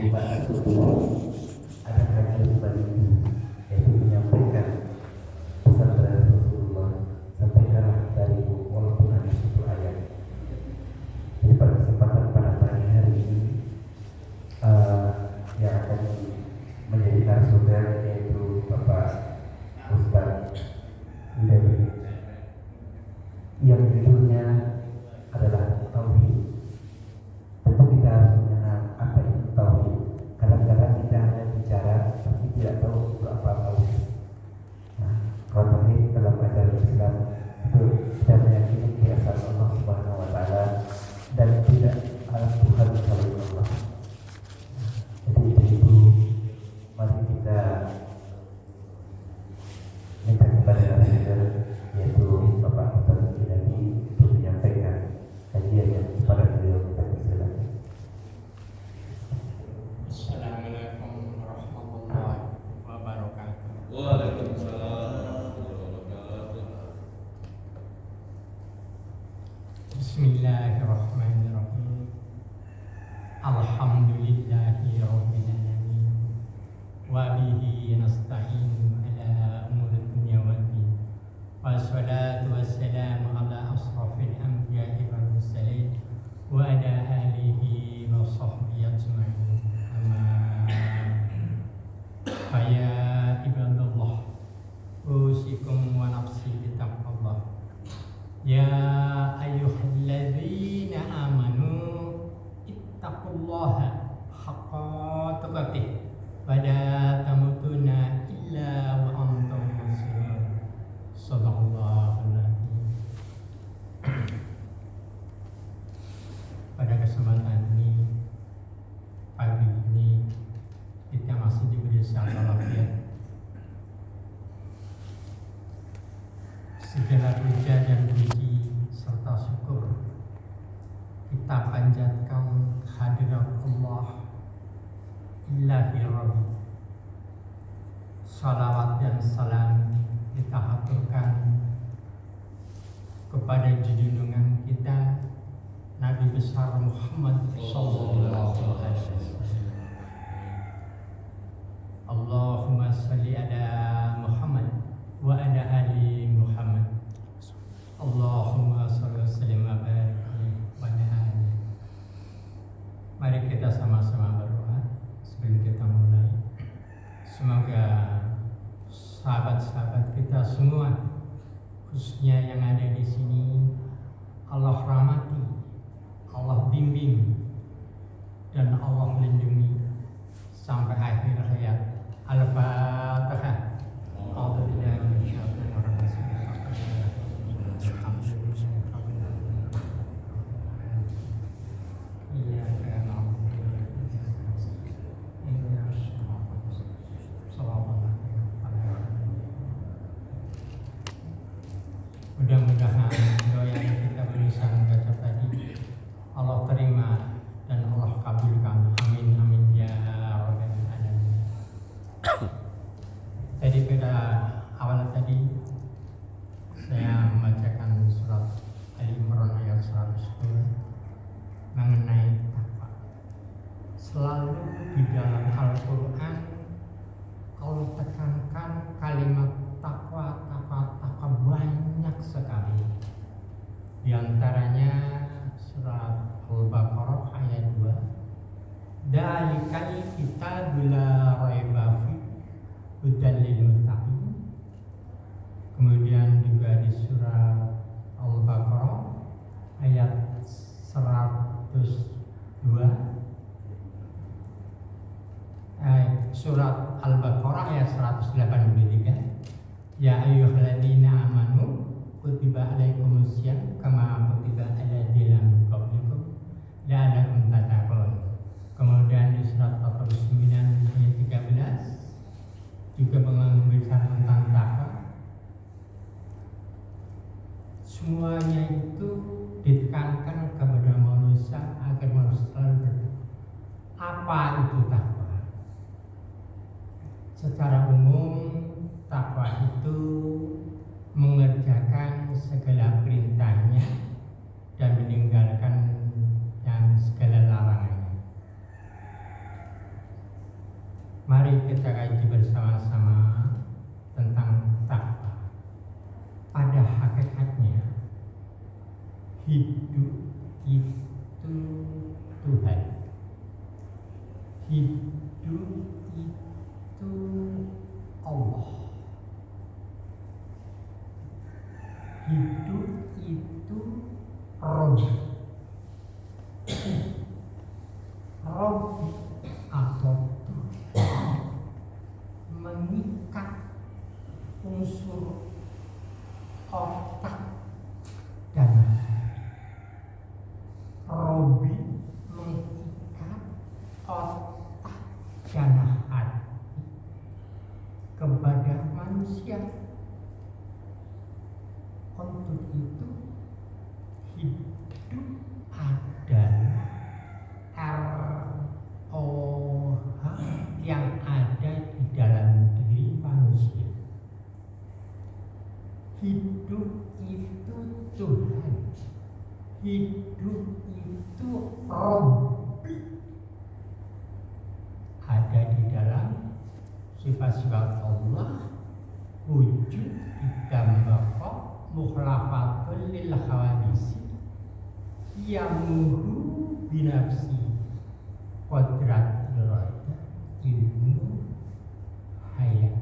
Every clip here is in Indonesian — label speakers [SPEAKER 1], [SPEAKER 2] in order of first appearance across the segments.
[SPEAKER 1] Jumat subuh ada kajian pagi, yaitu menyampaikan pesan dari Rasulullah sampai arah dari walaupun hanya satu ayat. Jadi pada kesempatan pada pagi hari ini yang akan menjadi narasumber yaitu Bapak Ustaz Hidayat yang judulnya adalah Tauhid. Tentu kita harus mengenal apa itu Tauhid. Kadang-kadang kita hanya bicara tapi tidak tahu itu apa Tauhid. Nah, kalau Tauhid dalam ajaran Islam itu kita meyakini keesaan Allah Subhanahu Wa Taala dan tidak ada Tuhan selain Allah. Jadi itu mari kita minta kepada narasumber yaitu Bapak Ustaz Hidayat untuk menyampaikan kajian yang kepada beliau. Kita persilakan.
[SPEAKER 2] Assalamualaikum warahmatullahi wabarakatuh.
[SPEAKER 3] Waalaikumsalam warahmatullahi wabarakatuh.
[SPEAKER 2] Bismillahirrahmanirrahim. Alhamdulillahi rabbil alamin. Wa bihi nasta'inu ala umuri dunya waddin. Wassalatu wassalamu ala asrafil anbiya'i wal mursalin wa ala alihi wa sahbihi ajma'in. Amma faya ibadallah, usikum wa nafsi bitaqwallah. Ya ayyuhalladzina amanu ittaqullaha haqqa tuqatih wa la tamutunna illa wa antum muslimun. Shadaqallahul azim. Pada kesempatan ini, pagi ini kita masih diberi sehat walafiat. Segala puja dan puji serta syukur kita panjatkan hadirat Allah Ilahi Rabbi. Salawat dan salam kita aturkan kepada junjungan kita Nabi besar Muhammad sallallahu alaihi wasallam. Allahumma shalli ala Muhammad wa ala ali Muhammad. Allahumma shalli wa sallim wa barik alaihi wa ala alihi. Mari kita sama-sama berdoa sebelum kita mulai. Semoga sahabat-sahabat kita semua, khususnya yang ada di sini, Allah rahmati, Allah bimbing, dan Allah lindungi sampai akhir hayat. Al-Fatihah. Mudah-mudahan doa yang kita berusaha baca tadi Allah terima dan Allah kabulkan. Amin amin ya rabbal alamin. Jadi pada awal tadi saya membacakan surat Al-Imran ayat 110 mengenai takwa. Selalu di dalam Al-Quran Allah tekankan kalimat takwa banyak sekali. Di antaranya surat Al-Baqarah ayat 2. Dalikal kitabul la raiba fihi hudan lil muttaqin. Kemudian juga di surat Al-Baqarah ayat 102. Surat Al-Baqarah ayat 183. Ya ayyuhalladzina amanu kutiba alaikumusiyam kama kutiba ala ladzina min qablikum la'allakum tattaqun. Kemudian di surat 49 ayat 13 juga membicarakan tentang takwa. Semuanya itu ditekankan kepada manusia agar manusia selalu bertakwa. Apa itu takwa? Secara umum, takwa itu mengerjakan segala perintahnya dan meninggalkan yang segala larangannya. hidup itu Tuhan, hidup itu Allah, hidup itu Rob atau Tuhan mengikat unsur otak dan Robi mengikat otak dan hati kepada manusia. Untuk itu hidup adalah ROH yang ada di dalam diri manusia. Hidup itu Tuhan, hidup itu Robbi, ada di dalam sifat-sifat Allah, wujud ditambah mukhlafatul lil hawadisi yamuhu binafsi kodrat iroda ilmu hayat.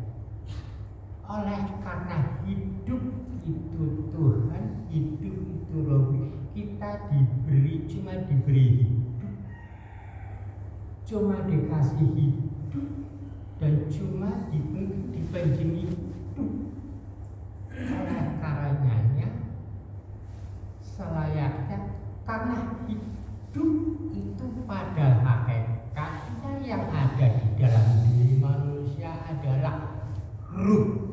[SPEAKER 2] Oleh karena hidup itu Tuhan, hidup itu Robbi, kita cuma diberi hidup, cuma dikasih hidup, dan cuma dipenjam hidup. Oleh karenanya selayaknya, karena hidup itu pada hakikatnya yang ada di dalam diri manusia adalah ruh.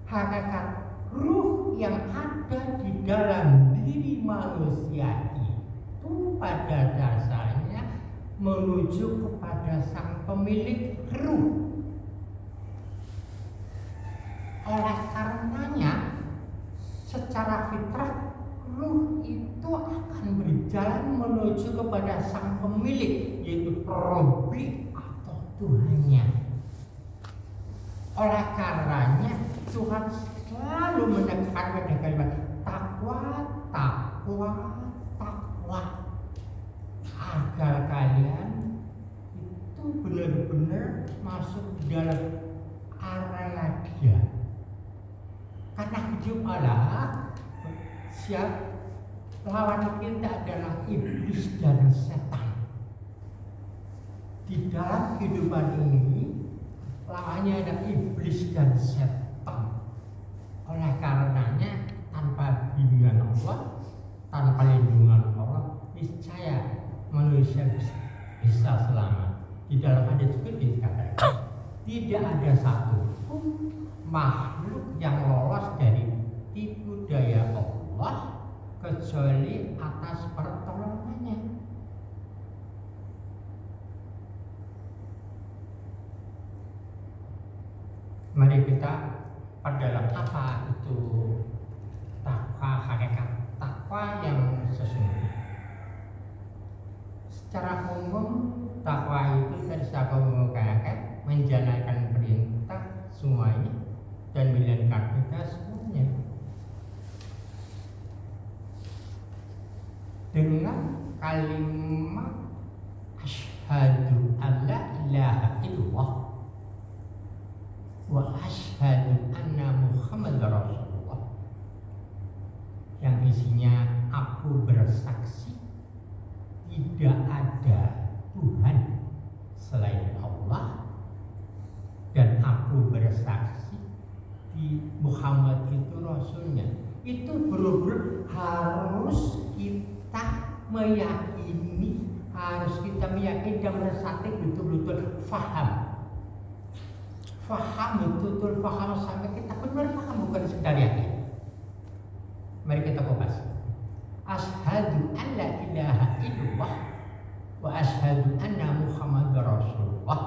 [SPEAKER 2] Hakikat ruh yang ada di dalam diri manusia itu pada dasarnya menuju kepada sang pemilik ruh. Oleh karenanya secara fitrah ruh itu akan berjalan menuju kepada sang pemilik, yaitu Robbi atau Tuhannya. Oleh karenanya Tuhan selalu menekankan pada kalimat takwa, takwa, takwa, agar kalian itu benar-benar masuk di dalam area Dia. Karena hidup Allah, siap lawan kita adalah iblis dan setan. Di dalam kehidupan ini lawannya ada iblis dan setan. Oleh karenanya tanpa bimbingan Allah, tanpa lindungan Allah, niscaya manusia bisa selamat. Di dalam hadis qudsi dikatakan tidak ada satu makhluk yang lolos dari tipu daya Allah kecuali atas pertolongannya. Mari kita perdalam apa itu takwa, hakikat takwa yang sesungguhnya. Secara umum takwa itu tadi saya kemukakan menjalankan perintah semuanya dan menjalankan kita semuanya dengan kalimat asyhadu alla ilaha illallah wa asyhadu anna Muhammadar Rasulullah, yang isinya aku bersaksi tidak ada Tuhan selain Allah, dan aku bersaksi di Muhammad itu Rasulnya. Itu benar-benar harus kita meyakini, harus kita meyakini dan bersaksi betul-betul faham betul-betul faham sampai kita benar paham, bukan sekedar yakin. Mari kita kupas. Asyhadu an la ilaha illallah wa asyhadu anna Muhammadar Rasulullah,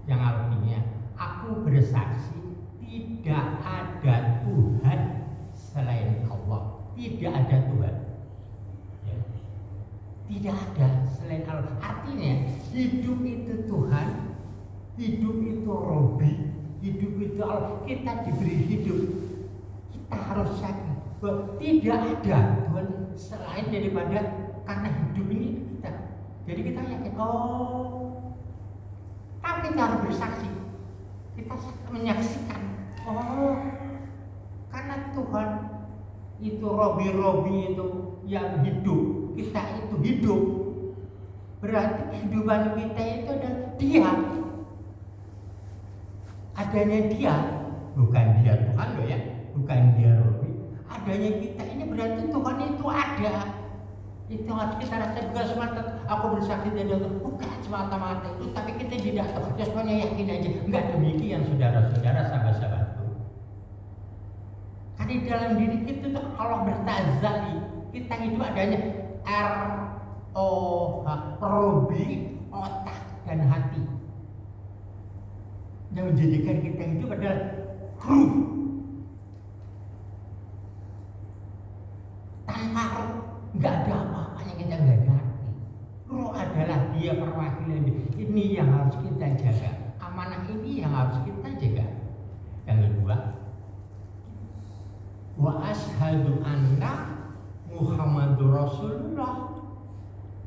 [SPEAKER 2] yang artinya aku bersaksi tidak ada Tuhan selain Allah. Tidak ada Tuhan, ya. Tidak ada selain Allah. Artinya hidup itu Tuhan, hidup itu Robbi, hidup itu Allah. Kita diberi hidup, kita harus yakin bahwa tidak ada Tuhan selain daripada karena hidup ini kita. Jadi kita yakin, tapi kita harus bersaksi. Kita menyaksikan, karena Tuhan itu Robi itu yang hidup, kita itu hidup. Berarti kehidupan kita itu adalah Dia. Adanya Dia, bukan Dia Tuhan loh ya, bukan Dia Robi. Adanya kita ini berarti Tuhan itu ada. Itu harus kita rasa, bukan semata aku bersaksi dari Tuhan, bukan semata-mata itu, tapi kita tidak tahu. Ya semuanya yakin aja. Enggak demikian saudara-saudara, sahabat-sahabatku. Karena di dalam diri kita tuh Allah bertazali. Kita itu adanya Robi, otak dan hati. Yang menjadikan kita itu adalah ruh. Tanpa ruh, nggak ada apa-apanya, kita nggak ngerti. Ruh adalah Dia, perwakilan Dia. Ini yang harus kita jaga. Amanah ini yang harus kita jaga. Yang kedua, wa asyhadu anna Muhammadur Rasulullah,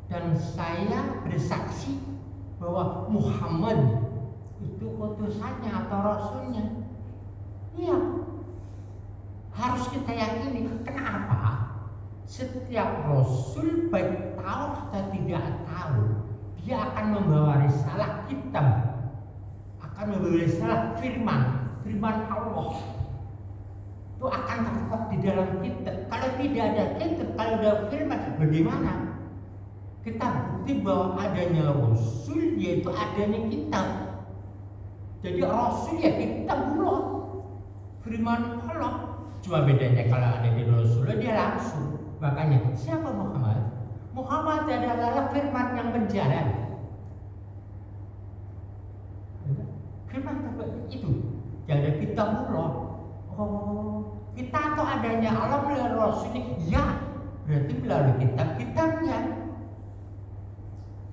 [SPEAKER 2] dan saya bersaksi bahwa Muhammad itu utusannya atau rasulnya. Iya, harus kita yakini. Kenapa? Setiap rasul, baik tahu atau tidak tahu, dia akan membawa risalah kitab, akan membawa risalah firman Allah. Itu akan terletak di dalam kitab. Kalau tidak ada kitab, kalau ada firman, bagaimana? Kita bukti bahwa adanya rasul, yaitu adanya kitab. Jadi rasul ya kitabullah, firman Allah. Cuma bedanya kalau ada di rasul, dia langsung. Makanya siapa Muhammad? Muhammad adalah firman yang berjalan. Firman itu yang ada kitabullah. Kita atau adanya Allah melalui rasul ini, ya berarti melalui kitabnya.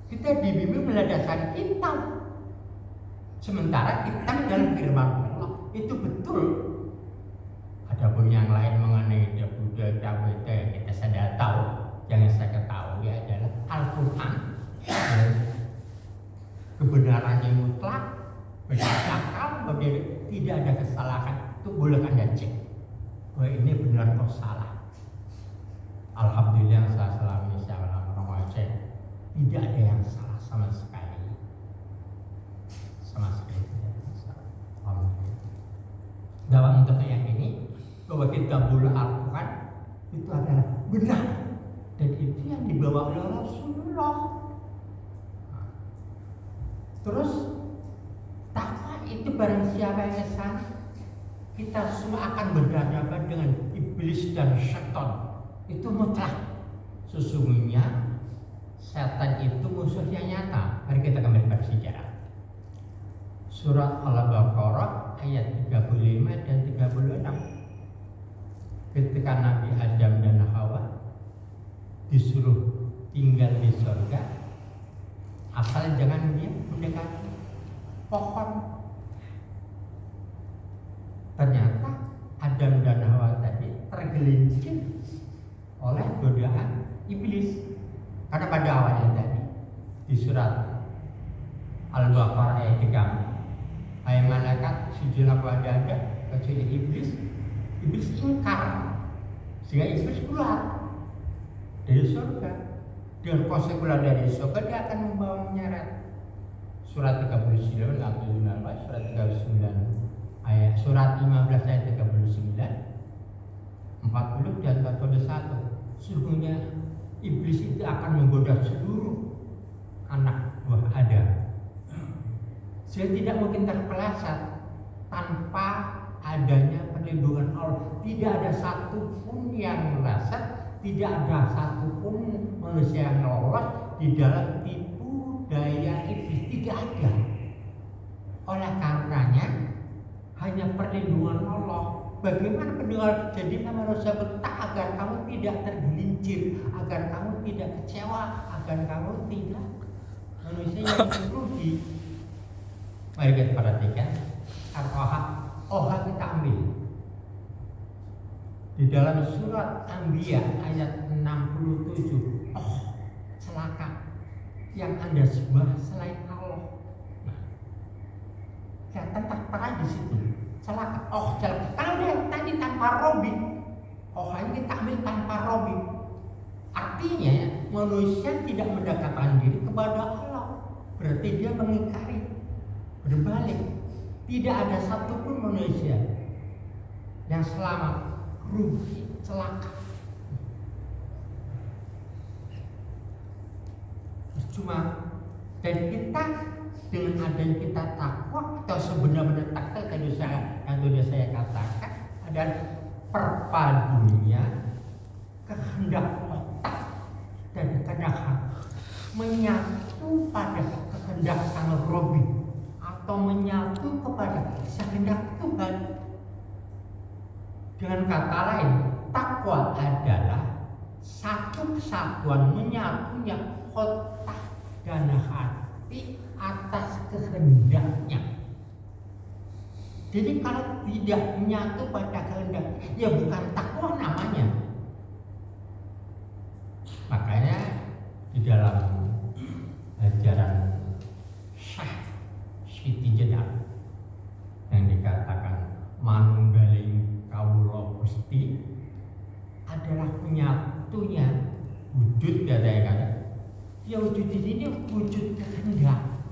[SPEAKER 2] Kita dibimbing meladaskan kitab. Sementara kitab dalam firman Allah itu betul. Adapun yang lain mengenai Buddha, Buddha kita sudah tahu. Yang saya ketahui adalah Al-Quran. Kebenarannya mutlak, berdasarkan bahwa tidak ada kesalahan. Itu boleh Anda cek bahwa ini benar atau salah. Alhamdulillah saya selama ini saya cek tidak ada yang salah sama sekali. Sama sekali tidak ada salah. Alhamdulillah. Dalam untuk meyakini bahwa kitabul Al-Quran itu adalah benar dan itu yang dibawa oleh Rasulullah. Terus takwa itu barang siapa yang kesana, kita semua akan berhadapan dengan iblis dan syaitan. Itu mutlak. Sesungguhnya setan itu musuhnya nyata. Mari kita kembali pada sejarah. Surat Al-Baqarah ayat 35 dan 36. Ketika Nabi Adam dan Hawa disuruh tinggal di surga, asal jangan dia mendekati pohon. Ternyata Adam dan Hawa tadi tergelincir oleh godaan iblis. Karena pada awalnya tadi di surat Al-Baqarah ayat 3, hai malaikat sujudlah kepada Adam kecuali iblis. Iblis ingkar sehingga iblis keluar dari surga. Dengan kuasa keluar dari surga, dia akan membawa menyeret. Surat 39 atau 15, surat 39 ayat surat 15 ayat 39, 40 dan 41. Sesungguhnya iblis itu akan menggoda seluruh anak buah Adam. Saya tidak mungkin terpeleset tanpa adanya perlindungan Allah. Tidak ada satupun yang merasa, tidak ada satupun manusia yang lolos di dalam tipu daya iblis. Tidak ada. Oleh karenanya hanya perlindungan Allah. Bagaimana perlindungan? Jadi manusia bertak agar kamu tidak tergelincir, agar kamu tidak kecewa, agar kamu tidak manusia yang rugi. Mari kita perhatikan. Oha kita ambil. Di dalam surat Anbiya ayat 67, oh celaka yang Anda sembah selain Allah. Nah, kelihatan tertera di situ. Celaka, oh celaka. Kalau dia tadi tanpa robi, oh ini kita ambil tanpa robi. Artinya manusia tidak mendekatkan diri kepada Allah. Berarti dia mengingkari. Berbalik, tidak ada satupun manusia yang selamat, rugi, celaka. Cuma dan kita dengan adanya kita takwa atau sebenarnya takwa yang sudah saya katakan adalah perpadunya kehendak otak dan kehendak hati menyatu pada kehendak Sang Robi atau menyatu kepada kehendak Tuhan. Dengan kata lain, takwa adalah satu kesatuan menyatunya otak dan hati atas kehendaknya. Jadi kalau tidak menyatu pada kehendak, ya bukan takwa namanya. Makanya di dalam ajaran Syekh Siti Jenar yang dikatakan manunggaling kawula Gusti adalah menyatunya wujud kata-kata. Ya wujud di sini wujud kehendak,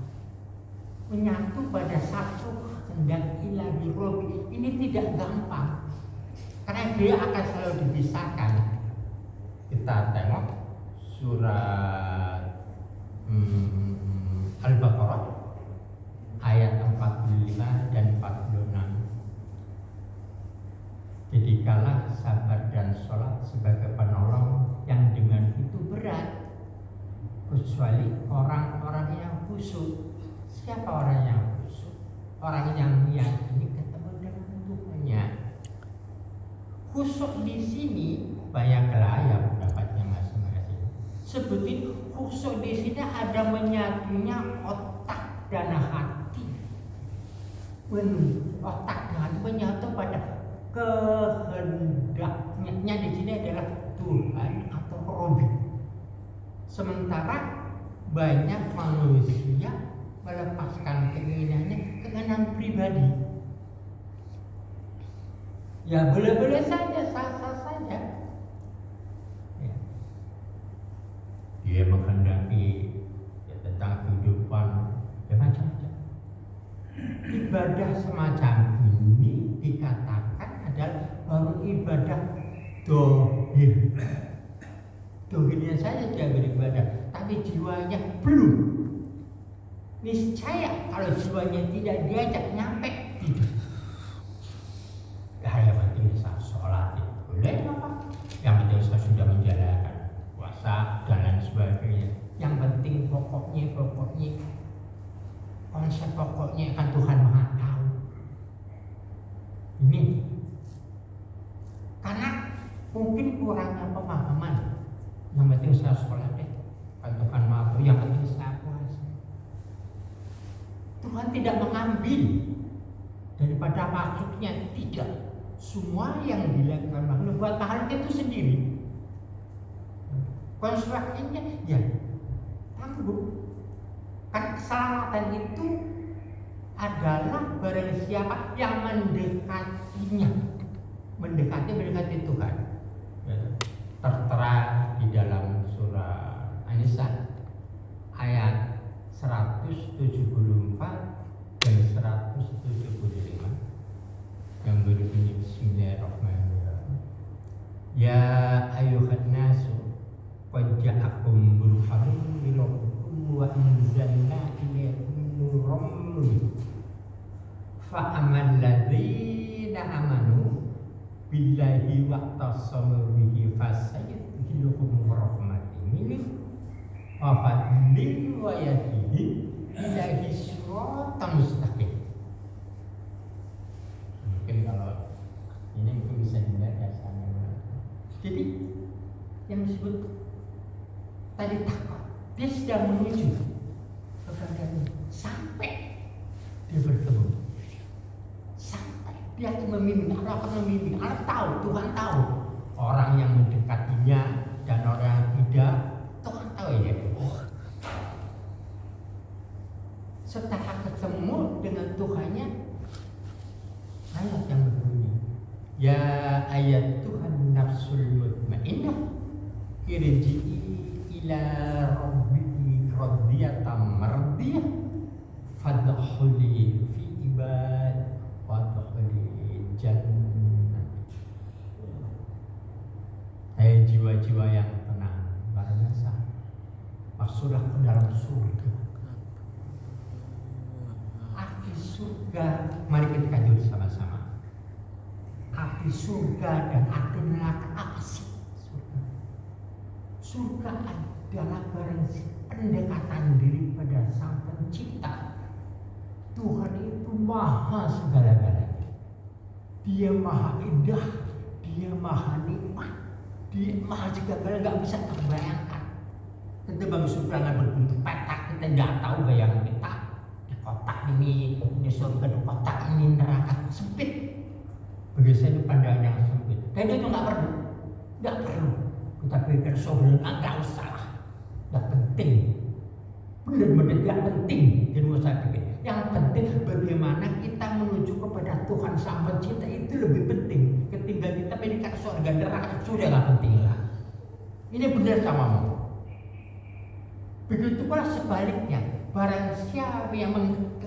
[SPEAKER 2] menyatu pada satu kehendak ilahi Robi. Ini tidak gampang karena dia akan selalu dipisahkan. Kita tengok surat Al-Baqarah ayat 45 dan 46. Jadikanlah sabar dan sholat sebagai penolong yang dengan itu berat, kecuali orang-orang yang khusyuk. Siapa orang yang khusyuk? Orang yang meyakini ketemu dengan Tuhannya. Khusyuk di sini banyaklah yang pendapatnya masing-masing. Seperti khusyuk di sini ada menyatunya otak dan hati. Otak dan hati menyatu pada kehendaknya di sini adalah Tuhan atau Robi. Sementara banyak manusia melepaskan keinginannya, keinginan pribadi. Ya boleh-boleh saja, sah-sah saja. Ya. Dia menghendaki ya, tentang kehidupan ya macam-macam. Ibadah semacam ini dikatakan adalah baru ibadah dohir. Dohirnya saja dia beribadah, tapi jiwanya belum. Niscaya kalau jiwanya tidak diajak nyampe tidak. Ya yang penting saya sholat itu boleh apa? Yang penting saya sudah menjalankan puasa dan lain sebagainya. Yang penting pokoknya konsep pokoknya kan Tuhan Maha Tahu. Ini karena mungkin kurangnya pemahaman. Yang penting saya sholat deh, kan Tuhan Maha Tahu. Yang penting saya puasa. Tuhan tidak mengambil daripada makhluknya, tidak. Semua yang dilakukan makhluk buat makhluk itu sendiri. Konstruksinya ya tangguh. Kan keselamatan itu adalah barang siapa yang mendekati Tuhan. Tertera di dalam surah An-Nisa ayat 174 dan 175 yang berbunyi Bismillahirrahmanirrahim. Ya ayuhan nasu qad ja'akum burhanun min rabbikum wa anzalna ilaykum nuran mubin. Fa amal ladzina amanu billahi wa tasamu bihi fasayadkhiluhum rahmatin minhu wa fadlin wa yadihi ilahi siratan mustaqim. Mungkin kalau ini mungkin bisa dibaca sama. Jadi yang disebut tadi takwa, dia sedang menuju kepada sampai dia bertemu, sampai Dia akan membimbing, Allah akan membimbing. Allah tahu, Tuhan tahu orang yang mendekatinya dan orang yang tidak. Tuhan tahu ya. Setelah ketemu dengan Tuhannya, ayat yang berbunyi, ya ayat Tuhan nafsul mutmainnah irji'i ila rabbiki radiyatan mardiyah fadkhuli fi ibad wadkhuli jannah. Hai jiwa-jiwa yang tenang, luar biasa. Masuklah ke dalam surga. Arti surga, mari kita kaji sama-sama. Arti surga dan arti neraka apa sih? Surga adalah barang pendekatan diri pada Sang Pencipta. Tuhan itu maha segala-galanya. Dia maha indah, dia maha nikmat, dia maha segala-galanya, nggak bisa terbayangkan. Kita bang surga nggak berbentuk petak, kita nggak tahu bayangan kita. Di kotak ini surga, di kotak ini neraka, sempit. Begitu itu pandangan yang sempit. Dan itu nggak perlu. Kita pikir surga nggak usah lah, nggak penting. Benar-benar nggak penting. Jadi mau saya pikir, yang penting bagaimana kita menuju kepada Tuhan Sang Pencipta itu lebih penting ketimbang kita meningkat surga neraka. Sudah nggak penting lah. Ini benar samamu. Begitu pula sebaliknya, barang siapa yang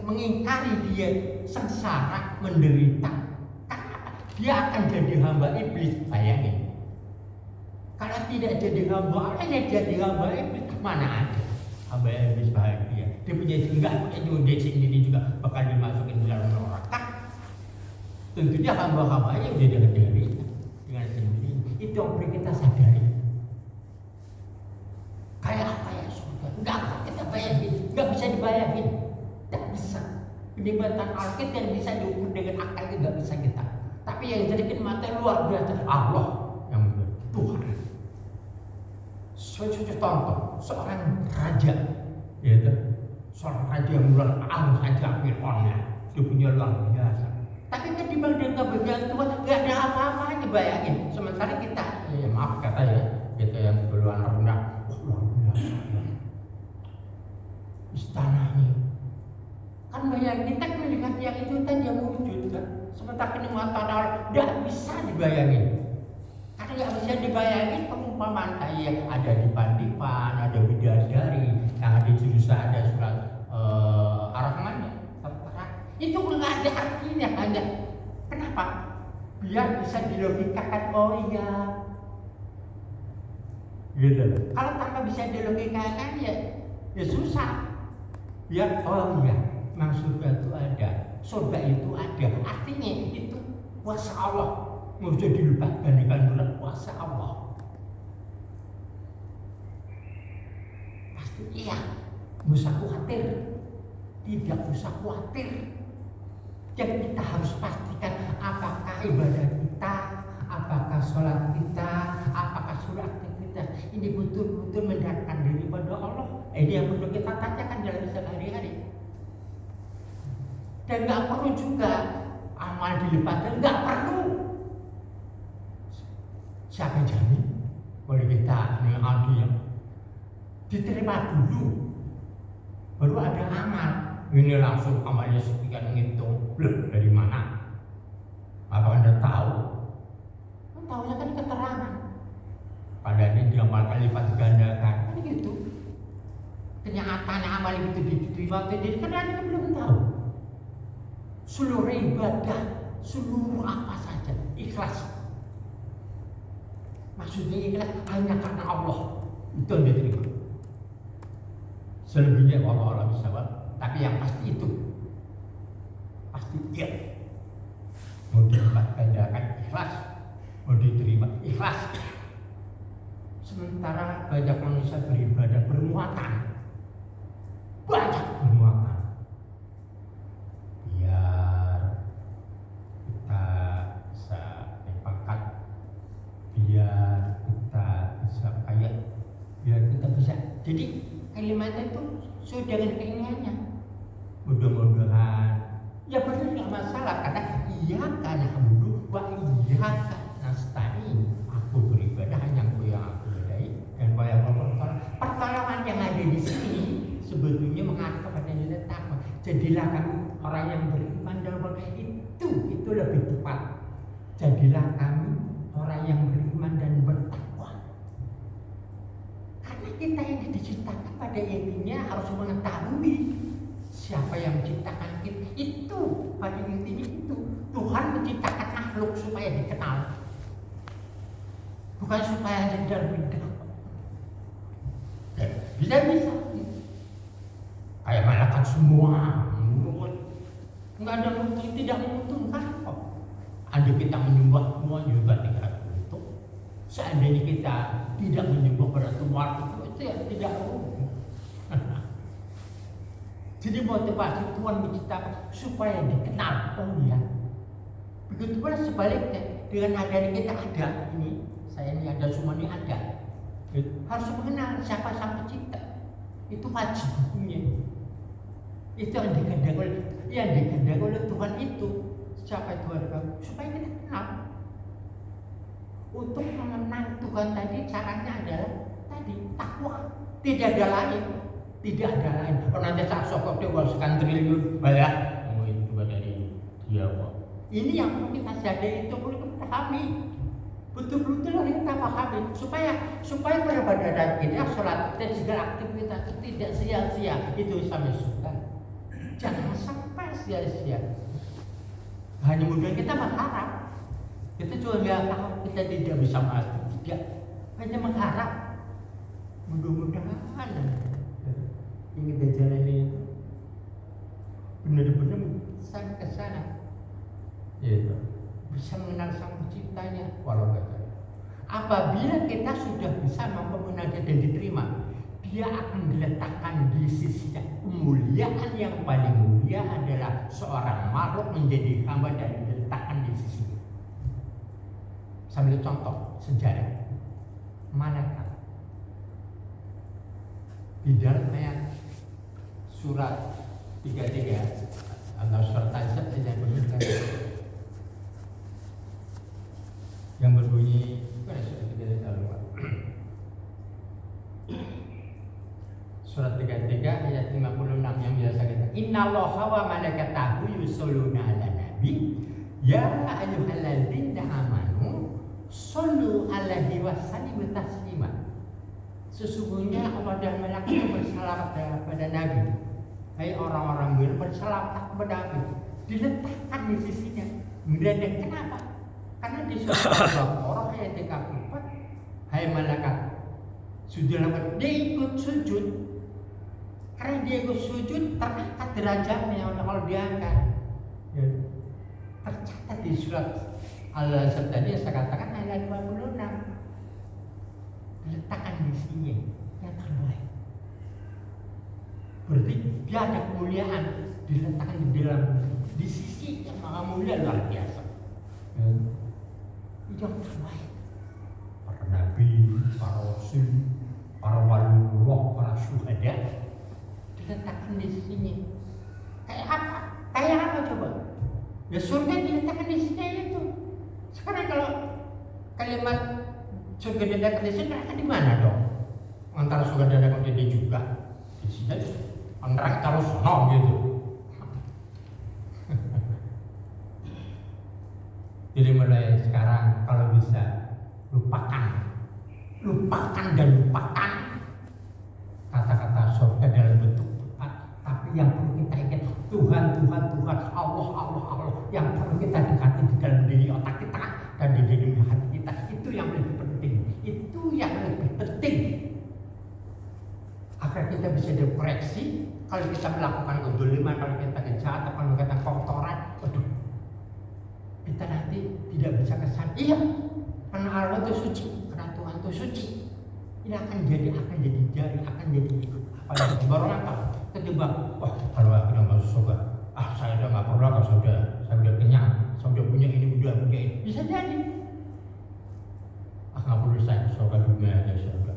[SPEAKER 2] mengingkari dia sengsara, menderita, dia akan jadi hamba iblis. Bayangin, kalau tidak jadi hamba Allah, ya jadi hamba iblis. Mana ada hamba iblis bahagia? Dia punya enggak punya dia sendiri juga bakal dimasukin dalam neraka. Tentu dia hamba-hambanya udah dengan diri, dengan sendiri. Itu yang perlu kita sadari. Kayak apa ya surga? Enggak kita bayangin, enggak bisa dibayangin, enggak bisa. Kenikmatan Allah kita yang bisa diukur dengan akal itu enggak bisa kita. Tapi yang jadi mata luar biasa Allah yang Tuhan. Saya contoh seorang raja, ya, seorang raja yang luar saja Fir'aun, dia punya luar biasa. Tapi kan dibanding kebenaran Tuhan nggak ada apa-apanya, bayangin. Sementara kita, ya maaf kata ya, kita yang keluar rendah, luar biasa. Istananya, kan bayangin kita melihat yang itu tadi yang wujud kan. Sementara kenikmatan Allah tidak bisa dibayangin. Karena nggak bisa dibayangin perumpamaan kayak ada di Pandipan, ada bidadari, yang ada di Jurusa, ada surat Ar-Rahman, tertera. Itu nggak ada artinya, hanya kenapa? Biar bisa dilogikakan. Oh iya, gitu. Kalau tanpa bisa dilogikakan ya susah. Biar oh iya, memang surga itu ada. Surga itu ada, artinya itu kuasa Allah. Nggak usah dilupakan dengan kuasa Allah. Pasti iya, nggak usah khawatir, tidak usah khawatir. Jadi kita harus pastikan apakah ibadah kita, apakah sholat kita, apakah surat kita ini betul-betul mendekatkan diri pada Allah. Ini yang perlu kita tanyakan dalam sehari-hari. Dan nggak perlu juga amal dilipatkan, nggak perlu. Siapa jamin boleh kita mengalami yang diterima dulu, baru ada amal. Ini langsung amalnya sekian ngitung, loh dari mana? Apa Anda tahu? Tahunya kan keterangan. Padahal ini diamalkan lipat gandakan, kan gitu. Kenyataannya amal itu diterima atau tidak, karena Anda belum tahu. Seluruh ibadah, seluruh apa saja ikhlas. Maksudnya ikhlas hanya karena Allah, itu yang diterima. Selebihnya Allah bisa, tapi yang pasti itu pasti dia mau didapatkan ikhlas, mau diterima ikhlas. Sementara banyak manusia beribadah bermuatan, banyak bermuatan. Biar kita bisa berpangkat, biar kita bisa kaya, biar kita bisa. Jadi kalimatnya itu sesuai dengan keinginannya. Mudah-mudahan Ya benar nggak masalah karena iyyaka na'budu wa iyyaka nasta'in. Aku beribadah hanya Engkau yang aku ibadahi dan Engkau yang berpertolongan. Pertolongan yang ada di sini sebetulnya mengarah kepada nilai takwa. Jadilah kami orang yang beriman dan itu lebih tepat. Jadilah kami orang yang beriman dan bertakwa. Karena kita yang diciptakan pada intinya harus mengetahui siapa yang menciptakan kita. Itu pada intinya itu Tuhan menciptakan makhluk supaya dikenal, bukan supaya dendam-dendam. Bisa kayak malaikat semua nggak ada tidak menguntungkan kok. Ada kita menyembah semua juga tidak untuk. Seandainya kita tidak menyembah pada Tuhan itu ya tidak rugi. Jadi motivasi Tuhan menciptakan supaya dikenal. Oh iya. Begitu pula sebaliknya dengan adanya kita ada ini, saya ini ada, semua ini ada. Harus mengenal siapa sang pencipta. Itu wajib hukumnya. Itu yang dikehendaki oleh Tuhan itu. Siapa Tuhan kamu? Supaya kita kenal. Untuk mengenal Tuhan tadi caranya adalah tadi takwa. Tidak ada lain. Tidak ada lain. Kalau nanti saat sokok dia sekian triliun bayar. Oh itu juga dari dia kok. Ini yang perlu kita sadari, itu perlu kita pahami. Betul-betul harus kita pahami supaya beribadah kita, sholat dan segala aktivitas itu tidak sia-sia. Itu sampai suka. Jangan sampai sia-sia. Hanya kemudian kita berharap. Kita juga nggak tahu, kita tidak bisa mati. Tidak. Hanya mengharap. Mudah-mudahan yang kita jalani itu benar-benar sampai ke sana. Itu bisa mengenal sang penciptanya. Walau kata apabila kita sudah bisa mampu mengenal dan diterima, dia akan diletakkan di sisinya. Kemuliaan yang paling mulia adalah seorang makhluk menjadi hamba dan diletakkan di sisinya. Sambil contoh sejarah malaikat di dalam ayat surat 33 atau surat Al-Azab yang berbunyi surat 33 ayat 56 yang biasa kita innallaha wa malaikatahu yusholluna 'alan nabi ya ayyuhalladzina amanu shollu 'alaihi wa sallimu taslima. Sesungguhnya Allah dan malaikat bersalawat kepada Nabi. Hai orang-orang beriman, bersalawat kepada Nabi. Diletakkan di sisinya. Kemudian kenapa? Karena di surat Al-Baqarah ayat 34, hai malaikat, sujudlah, dia ikut sujud. Karena dia ikut sujud, terangkat derajatnya kalau diangkat. Ya. Tercatat di surat Al-Azab tadi yang saya katakan ayat 56. Diletakkan di sini yang terbaik. Berarti dia ada kemuliaan diletakkan di dalam di sisi yang maha mulia luar biasa. Itu yang terbaik. Para nabi, para rasul, para waliullah, para syuhada diletakkan di sini. Kayak apa? Kayak apa coba? Ya surga diletakkan di sini itu. Sekarang kalau kalimat surga diletakkan di sini, akan di mana dong? Antara surga dan neraka dia juga di sini aja. Neraka terus gitu. Jadi mulai sekarang kalau bisa lupakan kata-kata surga dalam bentuk tepat, tapi yang perlu kita ingat Tuhan, Allah yang perlu kita dekati di dalam diri otak kita dan di dalam hati kita. Itu yang lebih penting. Agar kita bisa dikoreksi kalau kita melakukan kedoliman, kalau kita kejahatan, kalau kita kotoran, aduh, kita nanti tidak bisa kesan. Iya, karena Allah itu suci, karena Tuhan itu suci. Ini akan jadi jari, akan jadi apa yang baru apa? Ketimbang, wah kalau aku udah masuk surga, saya udah nggak perlu, saya udah kenyang, saya udah punya ini, udah punya ini. Bisa jadi. Nggak perlu saya surga dunia aja surga.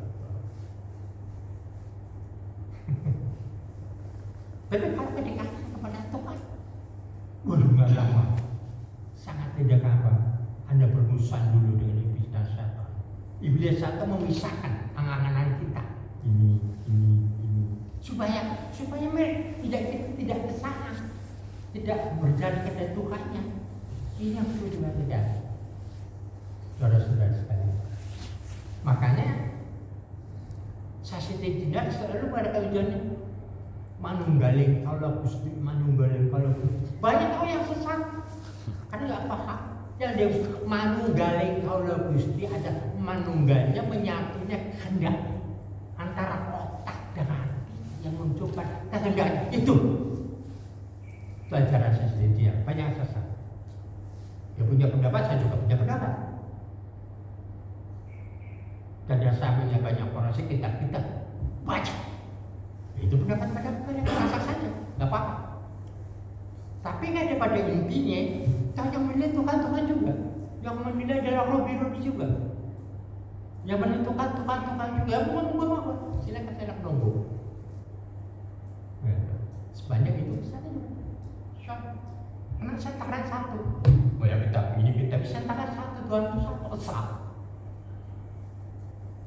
[SPEAKER 2] Tapi kalau dikatakan kepada Tuhan, Iblis satu memisahkan angan-angan kita ini supaya mereka tidak ke sana, tidak berjalan ke Tuhannya. Ini yang perlu juga tidak, saudara-saudara sekalian. Makanya saya tidak selalu pada kajiannya manunggaling kalau Gusti, manunggaling kalau Gusti. Banyak orang yang sesat karena nggak paham. Yang dia manunggaling kalau Gusti ada manunggalnya menyatunya kehendak antara otak dan hati yang menunjukkan kehendak itu. Pelajaran saya sendiri dia banyak sesat. Dia punya pendapat, saya juga punya pendapat. Dan dia punya banyak porsi kita baca. Itu pendapat yang rasa saja, nggak apa-apa. Tapi kan pada intinya, yang menilai Tuhan juga, yang menilai adalah Robi juga, yang menentukan Tuhan juga. Bukan apa. Silakan saya nunggu. Sebanyak itu bisa juga. Karena saya tangan satu. Oh ya kita bisa tangan satu, Tuhan itu satu satu.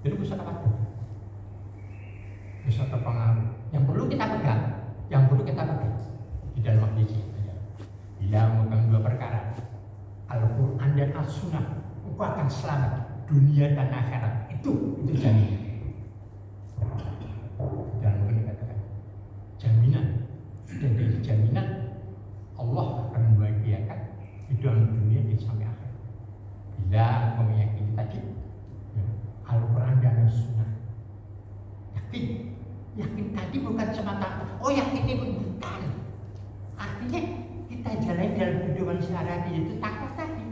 [SPEAKER 2] Jadi bisa apa? Bisa terpengaruh. Yang perlu kita pegang di dalam hadis ini. Bila memegang dua perkara, Al-Quran dan As-Sunnah, engkau akan selamat dunia dan akhirat. Itu jaminan. Dan mungkin dikatakan jaminan. Dan dari jaminan Allah akan membahagiakan di dalam dunia di sampai akhir. Bila engkau meyakini tadi Al-Quran dan As-Sunnah, yakin tadi bukan semata yakin itu bukan. Artinya kita jalan dalam kehidupan sehari-hari itu takwa tadi.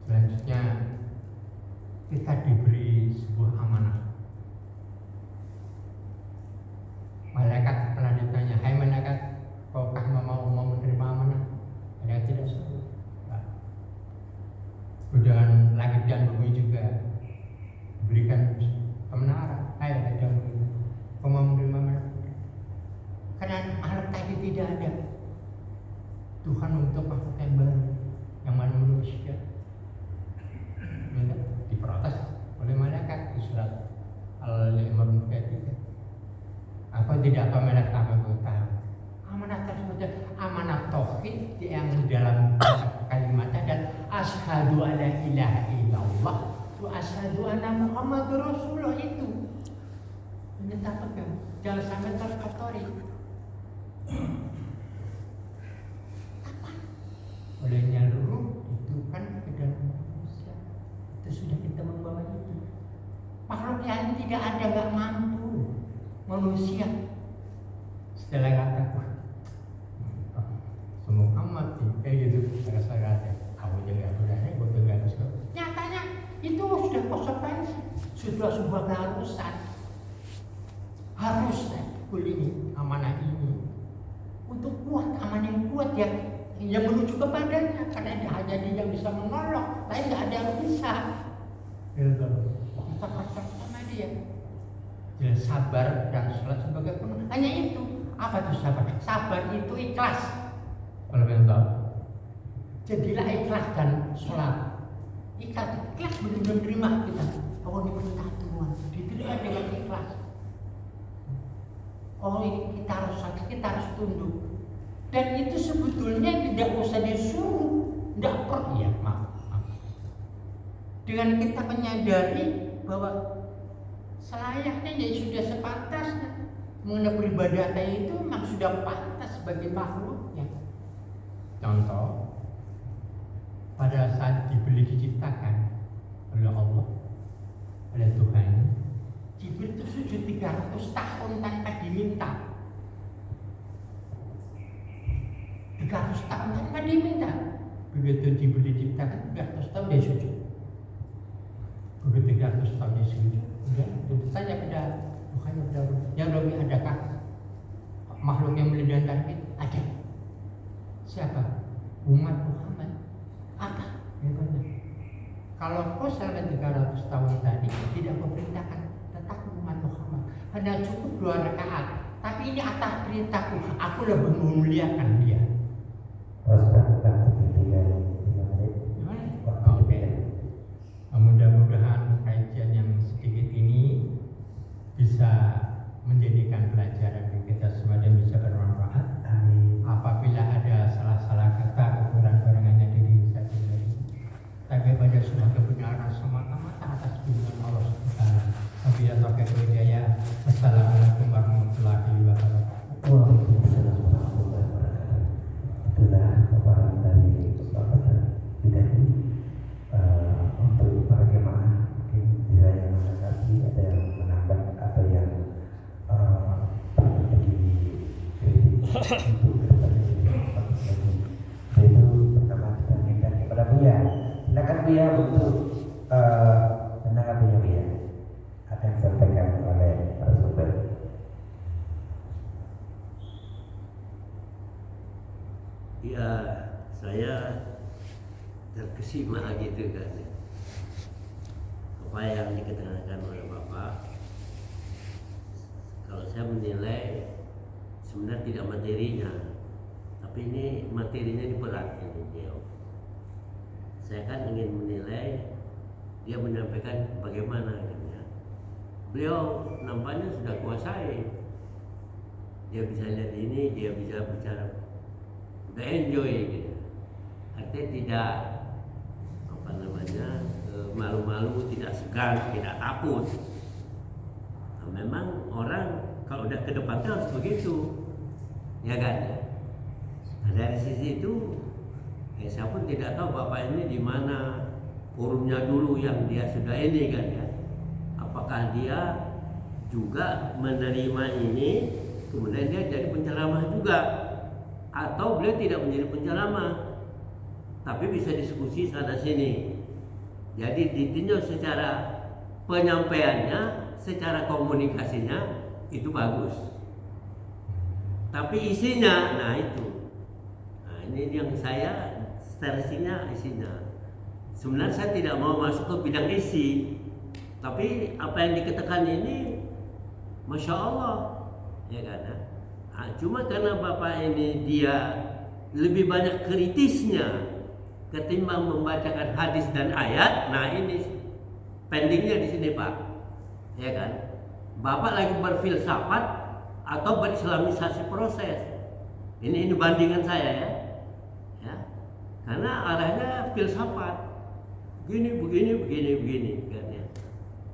[SPEAKER 2] Selanjutnya kita diberi sebuah amanah. Malaikat pernah ditanya, hai malaikat, kaukah mau menerima amanah? Malaikat tidak suka. Kemudian langit dan bumi juga diberikan kebenaran. Ayo langit dan bumi, kau mau menerima amanah? Karena alat tadi tidak ada. Tuhan untuk makhluk yang baru, yang mana manusia. Diprotes oleh malaikat di surat Al-Imran ayat 3. Apa tidak malaikat tahu? Amanah tersebut amanah tauhid yang dalam kalimatnya dan asyhadu alla ilaha illallah wa asyhadu anna muhammadur rasulullah itu. Ini tak pegang, jangan sampai terkotori. Oleh nyaluruh itu kan ke dalam manusia. Itu sudah kita membawa itu. Makhluk yang tidak ada gak mampu manusia. Setelah kata semua amat kayak gitu rasa-rasa aku jadi abudahnya gue tegak terus. Nyatanya itu sudah konsekuensi, sudah sebuah keharusan. Harus ini amanah ini untuk kuat, amanah yang kuat yang menuju kepadanya, karena hanya dia yang bisa menolong, lain nggak ada yang bisa. Kita pasang sama dia. Dia sabar dan sholat sebagai penuh. Hanya itu. Apa itu sabar? Sabar itu ikhlas. Kalau kalian tahu, jadilah ikhlas dan sholat. Ikhlas benar-benar terima kita. Oh ini perintah Tuhan, diterima dengan ikhlas. Oh ini kita harus tunduk. Dan itu sebetulnya tidak usah disuruh, tidak perlu ya, maaf. Dengan kita menyadari bahwa selayaknya ya sudah sepantasnya mengenai peribadatan itu memang sudah pantas bagi makhluknya. Contoh, pada saat diciptakan oleh Allah, oleh Tuhan, Jibril itu sujud 300 tahun tanpa diminta. 300 tahun tanpa diminta. Begitu Jibril diciptakan 300 tahun dia sujud. Begitu 300 tahun dia sujud, tentu saja pada Tuhan yang lebih adakah makhluk yang meledak itu? Ada. Siapa? Umat Muhammad. Apa? Hebatnya. Kalau kau selama 300 tahun tadi tidak memerintahkan tetap umat Muhammad, hanya cukup 2 rakaat. Tapi ini atas perintahku, aku lebih memuliakan dia.
[SPEAKER 1] paparan dari Bapak Bidang untuk para jemaah, mungkin bisa yang menanggapi, ada yang menambah atau yang berbagi kritik untuk kedepannya bagus lagi. Itu pertama kita minta kepada Buya. Silakan Buya untuk menanggapinya Buya. Akan disampaikan oleh narasumber.
[SPEAKER 4] Ya, saya terkesima gitu kan. Apa yang dikatakan oleh Bapak, kalau saya menilai sebenarnya tidak materinya, tapi ini materinya diberat ini beliau. Saya kan ingin menilai dia menyampaikan bagaimana gitu ya. Beliau nampaknya sudah kuasai. Dia bisa lihat ini, dia bisa bicara, udah enjoy gitu. Artinya tidak apa namanya malu-malu, tidak segan, tidak takut. Nah, memang orang kalau udah ke depannya harus begitu, ya kan? Nah, dari sisi itu, saya pun tidak tahu Bapak ini di mana forumnya dulu yang dia sudah ini kan ya. Apakah dia juga menerima ini, kemudian dia jadi penceramah juga, atau beliau tidak menjadi penceramah, tapi bisa diskusi sana sini. Jadi ditinjau secara penyampaiannya, secara komunikasinya itu bagus. Tapi isinya, nah itu. Nah ini yang saya versinya isinya. Sebenarnya saya tidak mau masuk ke bidang isi, tapi apa yang dikatakan ini, masya Allah, ya kan? Nah, cuma karena Bapak ini dia lebih banyak kritisnya ketimbang membacakan hadis dan ayat. Nah ini pendingnya di sini Pak, ya kan? Bapak lagi berfilsafat atau berislamisasi proses. Ini bandingan saya ya, karena arahnya filsafat, begini kan ya.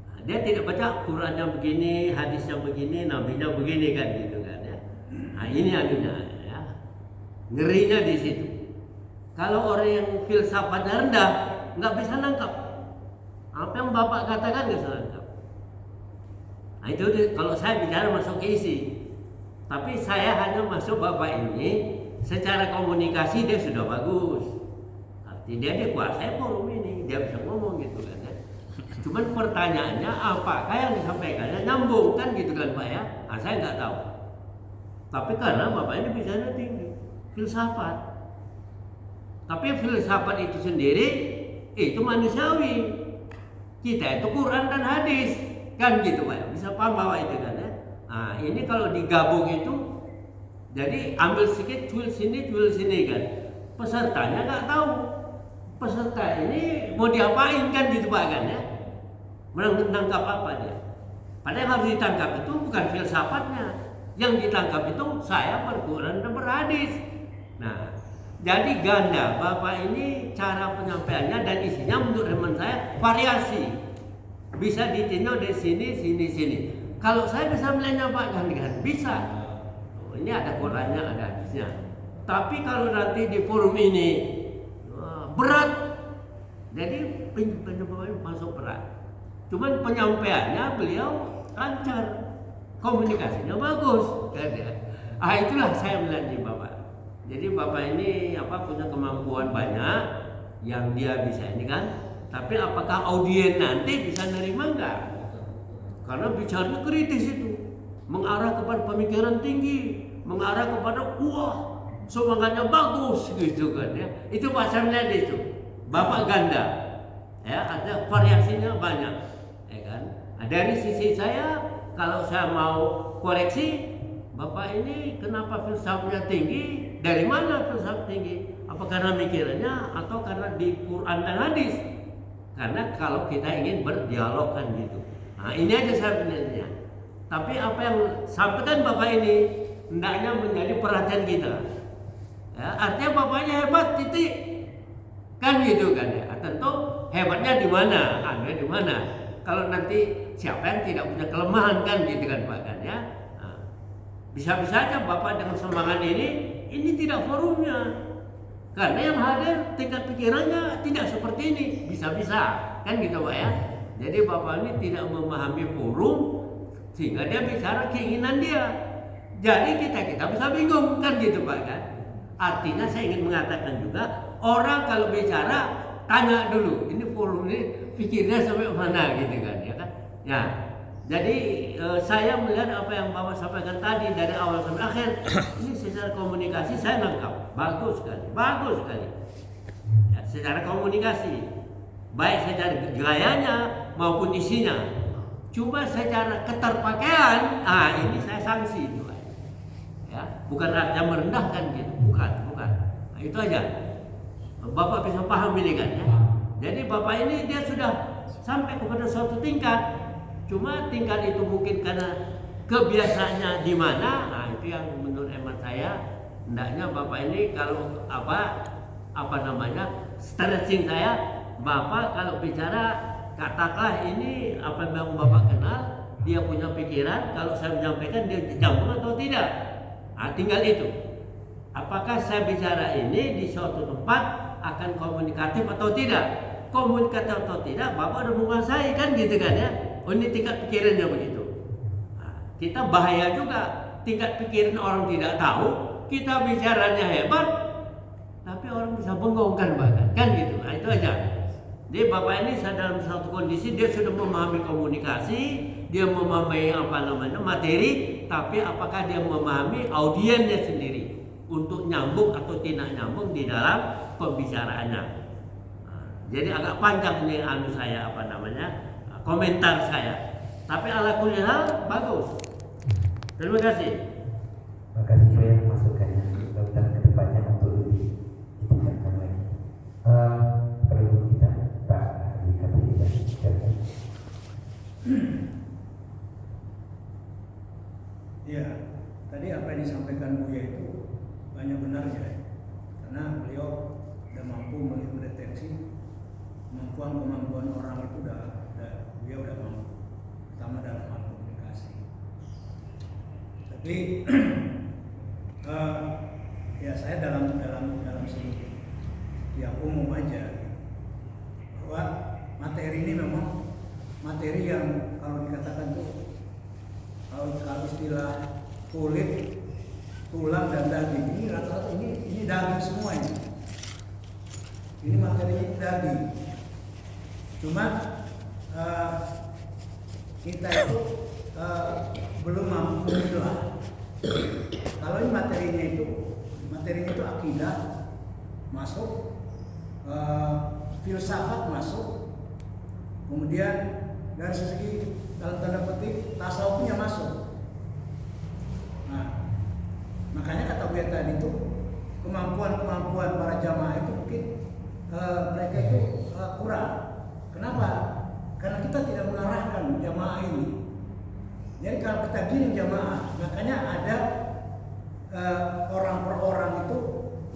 [SPEAKER 4] Nah, dia tidak baca Qurannya begini, hadisnya begini, nabinya begini kan gitu kan ya. Nah ini anunya ya, ngerinya di situ. Kalau orang yang filsafatnya rendah, nggak bisa nangkap apa yang Bapak katakan, nggak bisa nangkap. Nah itu kalau saya bicara masuk ke isi, tapi saya hanya masuk Bapak ini secara komunikasi dia sudah bagus. Artinya dia kuasai forum ini, dia bisa ngomong gitu kan ya. Cuman pertanyaannya apakah yang disampaikannya nyambung kan gitu kan Pak ya? Nah, saya nggak tahu. Tapi karena Bapak ini bicaranya tinggi, filsafat. Tapi filsafat itu sendiri itu manusiawi. Kita itu Quran dan hadis kan gitu Pak. Bisa paham bahwa itu kan ya. Nah ini kalau digabung itu, jadi ambil sedikit cuil sini kan. Pesertanya nggak tahu. Peserta ini mau diapain kan gitu Pak kan ya. Menangkap apa dia. Padahal yang harus ditangkap itu bukan filsafatnya. Yang ditangkap itu saya berquran dan berhadis. Nah, jadi ganda Bapak ini cara penyampaiannya dan isinya menurut teman saya variasi. Bisa ditinjau dari sini. Kalau saya bisa melihatnya Pak kan bisa. Oh, ini ada Qurannya, ada hadisnya. Tapi kalau nanti di forum ini berat, jadi penyampaiannya masuk berat. Cuman penyampaiannya beliau lancar, komunikasinya bagus. Itulah saya melihat di Bapak. Jadi Bapak ini punya kemampuan banyak yang dia bisa ini kan. Tapi apakah audien nanti bisa nerima enggak? Karena bicaranya kritis itu, mengarah kepada pemikiran tinggi, mengarah kepada wah semangatnya bagus gitu kan ya. Itu pasarnya itu. Bapak ganda, ya ada variasinya banyak, ya kan. Nah, dari sisi saya, kalau saya mau koreksi, Bapak ini kenapa filsafatnya tinggi? Dari mana filsafat tinggi? Apa karena mikirannya atau karena di Quran dan hadis? Karena kalau kita ingin berdialog kan gitu. Nah ini aja saya penilaiannya. Tapi apa yang sampaikan Bapak ini hendaknya menjadi perhatian kita. Ya, artinya Bapaknya hebat titik. Kan gitu kan ya. Tentu hebatnya di mana? Ada di mana? Kalau nanti siapa yang tidak punya kelemahan kan gitu kan Pak kan ya. Nah, bisa-bisa aja Bapak dengan semangat ini tidak forumnya. Karena yang hadir tingkat pikirannya tidak seperti ini, bisa-bisa kan gitu Pak ya. Jadi Bapak ini tidak memahami forum sehingga dia bicara keinginan dia. Jadi kita bisa bingung kan gitu Pak kan. Artinya saya ingin mengatakan juga orang kalau bicara tanya dulu ini forum ini pikirnya sampai mana gitu kan ya kan. Ya. Jadi saya melihat apa yang Bapak sampaikan tadi dari awal sampai akhir ini secara komunikasi saya nangkap bagus sekali ya, secara komunikasi baik secara gayanya maupun isinya. Cuma secara keterpakaian, ini saya sanksi itu ya, bukan artinya merendahkan gitu, bukan. Nah, itu aja. Bapak bisa paham ini kan ya. Jadi Bapak ini dia sudah sampai kepada suatu tingkat. Cuma tingkat itu mungkin karena kebiasaannya di mana, nah itu yang menurut hemat saya hendaknya Bapak ini kalau apa namanya stretching saya, Bapak kalau bicara katakanlah ini apa yang Bapak kenal, dia punya pikiran, kalau saya menyampaikan dia nyambung atau tidak. Nah, tinggal itu. Apakah saya bicara ini di suatu tempat akan komunikatif atau tidak? Komunikatif atau tidak, Bapak udah menguasai kan gitu kan ya. Oh ini tingkat pikirannya begitu. Nah, kita bahaya juga tingkat pikiran orang tidak tahu, kita bicaranya hebat, tapi orang bisa bengong kan bahkan kan gitu. Nah itu aja. Jadi Bapak ini dalam satu kondisi dia sudah memahami komunikasi, dia memahami materi, tapi apakah dia memahami audiensnya sendiri untuk nyambung atau tidak nyambung di dalam pembicaraannya. Nah, jadi agak panjang nih komentar saya. Tapi ala kulli hal bagus. Terima kasih.
[SPEAKER 1] Terima kasih Pak yang masukannya. Mudah-mudahan kedepannya untuk lebih ditingkatkan lagi. Perlu kita Pak Ahli KPI.
[SPEAKER 5] Iya, tadi apa yang disampaikan Buya itu banyak benarnya, karena beliau sudah mampu mendeteksi kemampuan orang itu dia udah mampu, terutama dalam hal komunikasi. Tapi ya saya dalam sudut yang umum aja bahwa materi ini memang materi yang kalau dikatakan tuh kalau istilah kulit, tulang dan daging ini rata-rata ini daging semua ini. Ini materi daging. Cuma kita itu belum mampu memilah. Kalau ini materinya itu akidah masuk, filsafat masuk, kemudian dari segi dalam tanda petik tasawufnya masuk. Nah, makanya kata Buya tadi itu kemampuan para jamaah itu mungkin mereka itu kurang. Kenapa? Karena kita tidak mengarahkan jamaah ini. Jadi kalau kita giring jamaah, makanya ada orang per orang itu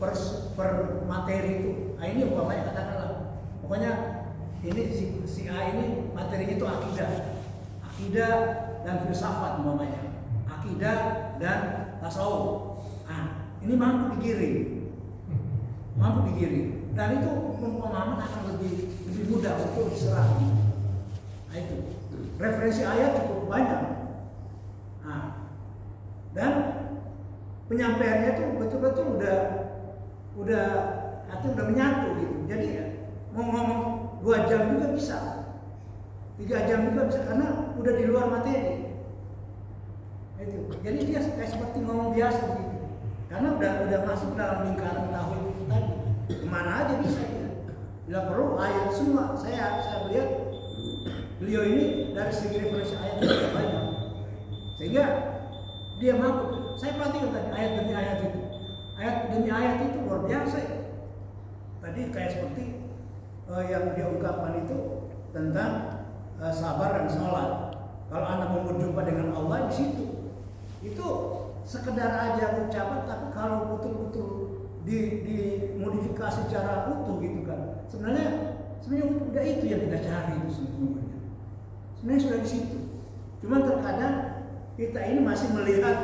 [SPEAKER 5] per materi itu. Nah, ini umpamanya katakanlah, pokoknya ini si A ini materinya itu akidah dan filsafat umpamanya, akidah dan tasawuf. Nah, ini mampu digiring, dan itu pemahaman akan lebih mudah untuk diserap. Nah itu referensi ayat cukup banyak. Nah, dan penyampaiannya itu betul-betul udah menyatu gitu. Jadi mau ngomong 2 jam juga bisa, 3 jam juga bisa, karena udah di luar materi. Itu. Jadi dia kayak seperti ngomong biasa gitu. Karena udah masuk dalam lingkaran tauhid tadi. Kemana aja bisa ya. Bila perlu ayat semua. Saya lihat beliau ini dari segi referensi ayat itu banyak. Sehingga dia mampu. Saya perhatikan tadi ayat demi ayat itu. Ayat demi ayat itu luar biasa. Tadi kayak seperti yang dia ungkapkan itu tentang sabar dan sholat. Kalau Anda mau berjumpa dengan Allah di situ, itu sekedar aja ucapan, tapi kalau betul-betul dimodifikasi secara utuh gitu kan. Sebenarnya udah itu yang kita cari itu sesungguhnya. Sebenarnya sudah di situ. Cuma terkadang kita ini masih melihat,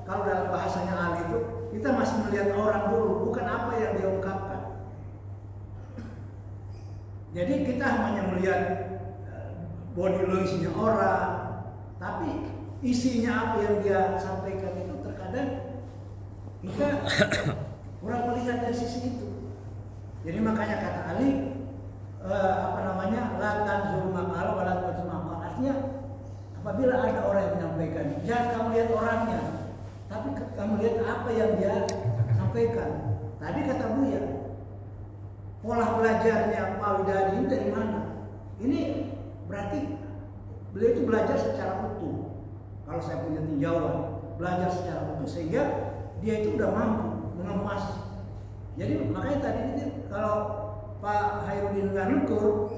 [SPEAKER 5] kalau dalam bahasanya Ali itu, kita masih melihat orang dulu, bukan apa yang dia ungkapkan. Jadi kita hanya melihat body language-nya orang, tapi isinya apa yang dia sampaikan itu terkadang kita kurang melihat dari sisi itu. Jadi makanya kata Ali, latan zulmakal walatan zulmakal, artinya apabila ada orang yang menyampaikan, jangan kamu lihat orangnya, tapi kamu lihat apa yang dia sampaikan. Tadi kata Buya, pola belajarnya Pak Widadi ini dari mana? Ini berarti beliau itu belajar secara utuh. Kalau saya punya tinjauan, belajar secara utuh sehingga dia itu udah mampu mengemas. Jadi makanya tadi itu kalau Pak Hairudin nggak nukur,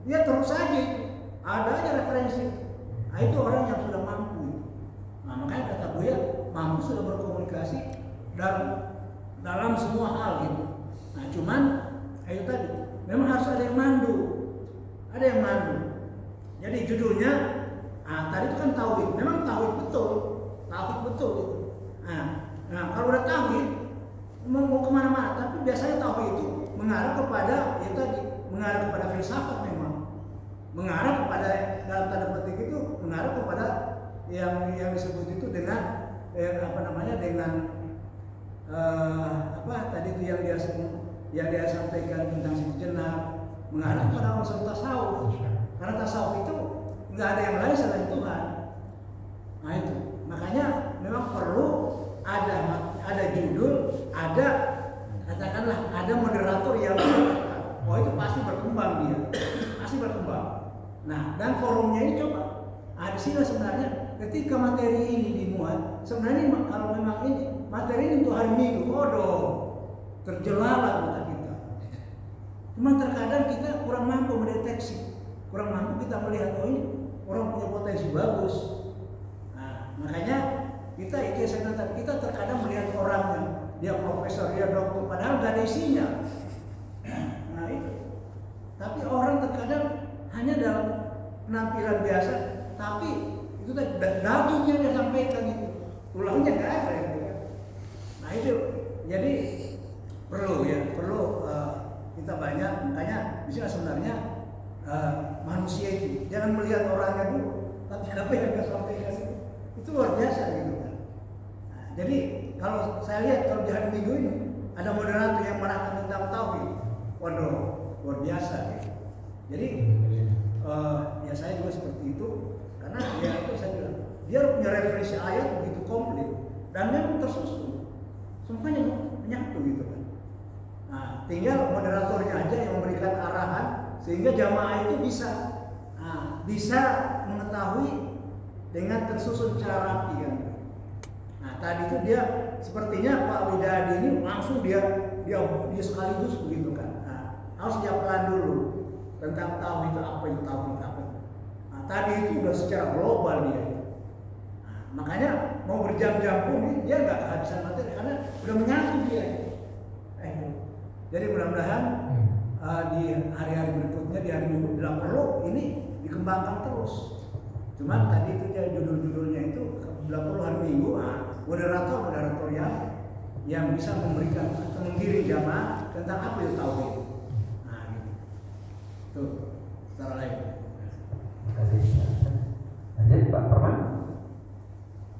[SPEAKER 5] dia terus saja ada aja referensi. Nah, itu orang yang sudah mampu. Nah, makanya kata Buya, mampu sudah berkomunikasi dan dalam semua hal gitu. Nah, cuman itu tadi memang harus ada yang mandu, ada yang mandu. Jadi judulnya, tadi itu kan tauhid. Memang tauhid betul gitu. Nah kalau udah tauhid mau kemana-mana, tapi biasanya tauhid itu mengarah kepada itu tadi, mengarah kepada filsafat memang, mengarah kepada dalam tanda petik itu mengarah kepada yang disebut itu dengan dengan tadi itu yang dia sampaikan tentang sejenak, mengarah kepada unsur tasawuf. Karena tasawuf itu nggak ada yang lain selain Tuhan. Nah itu, makanya memang perlu ada judul, ada katakanlah ada moderator yang oh itu pasti berkembang dia, pasti berkembang. Nah dan forumnya ini coba, di sini sebenarnya ketika materi ini dimuat, sebenarnya kalau memang ini materi ini untuk hari Minggu, terjelalah mata kita. Cuma terkadang kita kurang mampu mendeteksi. Kurang mampu kita melihat ini orang punya potensi bagus. Nah, makanya kita terkadang melihat orangnya, dia profesor, dia dokter, padahal nggak ada isinya. Nah itu. Tapi orang terkadang hanya dalam penampilan biasa, tapi itu dagingnya dia sampaikan itu, tulangnya nggak ada. Nah itu. Jadi perlu kita banyak, makanya bisa sebenarnya manusia itu jangan melihat orangnya dulu, tapi apa yang dia sampaikan itu luar biasa gitu kan. Nah, jadi kalau saya lihat kalau di hari Minggu ini ada moderator yang menerangkan tentang tauhid, waduh luar biasa gitu. Jadi ya saya juga seperti itu karena ya itu saya bilang dia punya referensi ayat begitu komplit dan memang tersusun semuanya menyatu gitu kan. Nah, tinggal moderatornya aja yang memberikan arahan sehingga jamaah itu bisa mengetahui dengan tersusun secara rapi kan. Nah tadi itu dia sepertinya Pak Widadi ini langsung dia sekaligus begitu kan. Nah, harus dia pelan dulu tentang tauhid apa. Nah tadi itu udah secara global dia. Nah, makanya mau berjam-jam pun dia nggak kehabisan materi karena udah menyatu dia. Jadi mudah-mudahan di hari-hari berikutnya, di hari Minggu bila perlu ini dikembangkan terus. Cuman tadi itu dia judul-judulnya itu bila perlu hari Minggu, moderator yang bisa memberikan atau menggiring jamaah tentang apa itu tauhid. Nah gitu. Tuh, secara lain.
[SPEAKER 1] Terima kasih. Lanjut Pak Perman.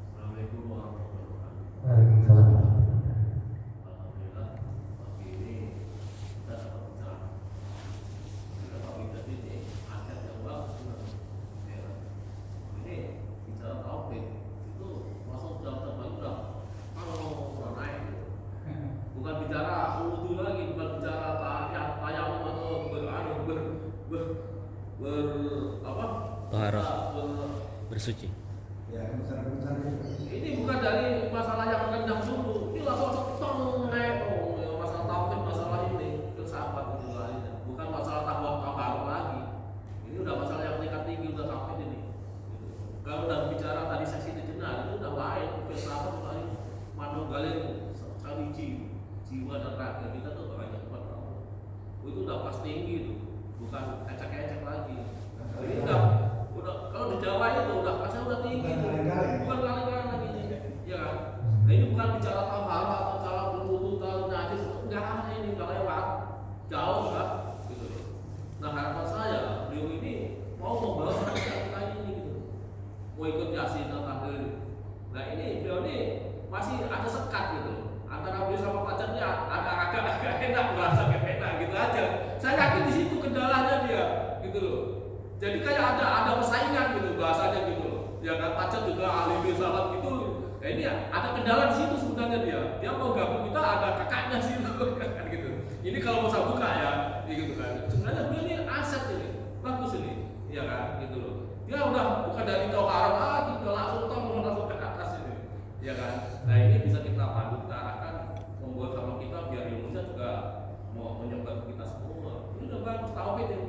[SPEAKER 3] Assalamualaikum warahmatullahi wabarakatuh.
[SPEAKER 1] Waalaikumsalam.
[SPEAKER 3] Alhamdulillah pagi ini kita dapat bicara. Pak Widadi ini aset yang bagus. Ya. Ini bicara tauhid itu masuk dalam terbaik udah kalau naik. Bukan bicara wudhu lagi, bukan bicara tayamum atau
[SPEAKER 6] bersuci.
[SPEAKER 5] Ya, besar-besar itu.
[SPEAKER 3] ini bukan dari masalah yang rendang dulu, ini langsung masalah tauhid, masalah ini filsafat itu lainnya, bukan masalah tahu lagi. Ini udah masalah yang tingkat tinggi, udah tauhid ini. Kalau udah bicara tadi seksi dijenar itu udah lain, filsafat lain, manu galir sekali jiwa dan raga kita tuh banyak banget. Itu udah pas tinggi itu, bukan ecek-ecek lagi. Ini udah kalau di Jawa itu udah pasnya udah tinggi itu, bukan kali-kali lagi ini, ya kan? Nah ini bukan bicara tahala atau cara berwudu, tahu najis, enggak ada ini, udah lewat jauh kan, gitu. Nah Saya yakin di situ kendalanya dia, gitu loh. Jadi kayak ada persaingan gitu bahasanya gitu loh. Ya kan pajak juga ahli filsafat gitu. Nah ini ada kendala di situ sebenarnya dia. Dia mau gabung kita ada kakaknya sih kan gitu. Ini kalau mau saya buka ya, gitu kan. Sebenarnya dia ini aset ini, bagus ini, ya kan, gitu loh. Dia udah bukan dari jauh kita langsung ke atas ini, ya kan. Nah ini bisa kita pandu ke arahkan membuat sama kita biar ilmunya juga mau menyebar ke kita semua. Ini udah bagus tauhid ini.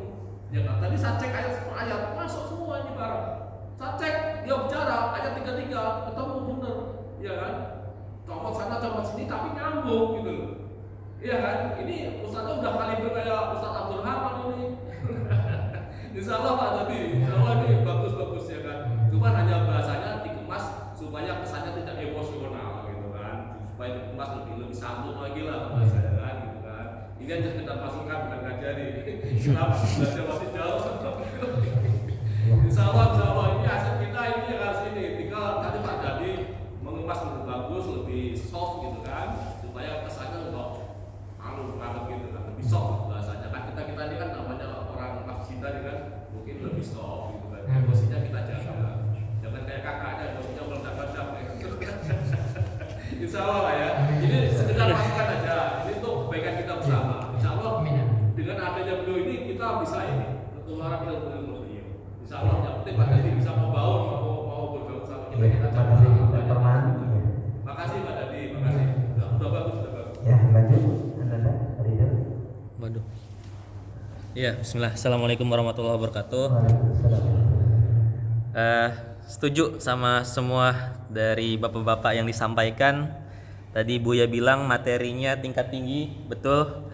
[SPEAKER 3] Ya kan, tadi saya cek ayat per ayat masuk semua ini barang. Saya cek dia bicara ayat 33 ketemu bener, ya kan. Comot sana comot sini tapi nyambung gitu loh. Iya kan, ini Ustaznya udah kaliber kayak Ustaz Abdul Rahman ini. Insya Allah Pak tadi, insya Allah ini bagus-bagus ya kan. Cuma hanya bahasanya dikemas supaya kesannya tidak emosional gitu kan, supaya dikemas lebih santun lagi lah bahasanya kan gitu kan. Ini aja kita masukkan bukan ngajari. Kenapa? Belajar masih jauh. Insya Allah ini aset kita ini harus ini. Tinggal nanti Pak Jadi mengemas lebih bagus, lebih soft gitu kan, supaya kesannya enggak banget gitu kan, lebih soft bahasanya kan kita ini kan namanya orang Cina kan mungkin lebih soft gitu kan, emosinya kita jaga, jangan kayak kakaknya emosinya meledak-ledak gitu. Insya Allah lah ya, ini sekedar masukan aja, ini untuk kebaikan kita bersama. Insya Allah dengan adanya beliau ini kita bisa ini ketularan ilmu beliau. Insya Allah yang penting Pak Dadi bisa membangun mau bergabung sama kita. Makasih Pak Dadi, makasih. Udah bagus.
[SPEAKER 1] Ya, lanjut.
[SPEAKER 6] Waduh. Ya, bismillah. Assalamualaikum warahmatullahi wabarakatuh. Setuju sama semua dari bapak-bapak yang disampaikan. Tadi Buya bilang materinya tingkat tinggi, betul.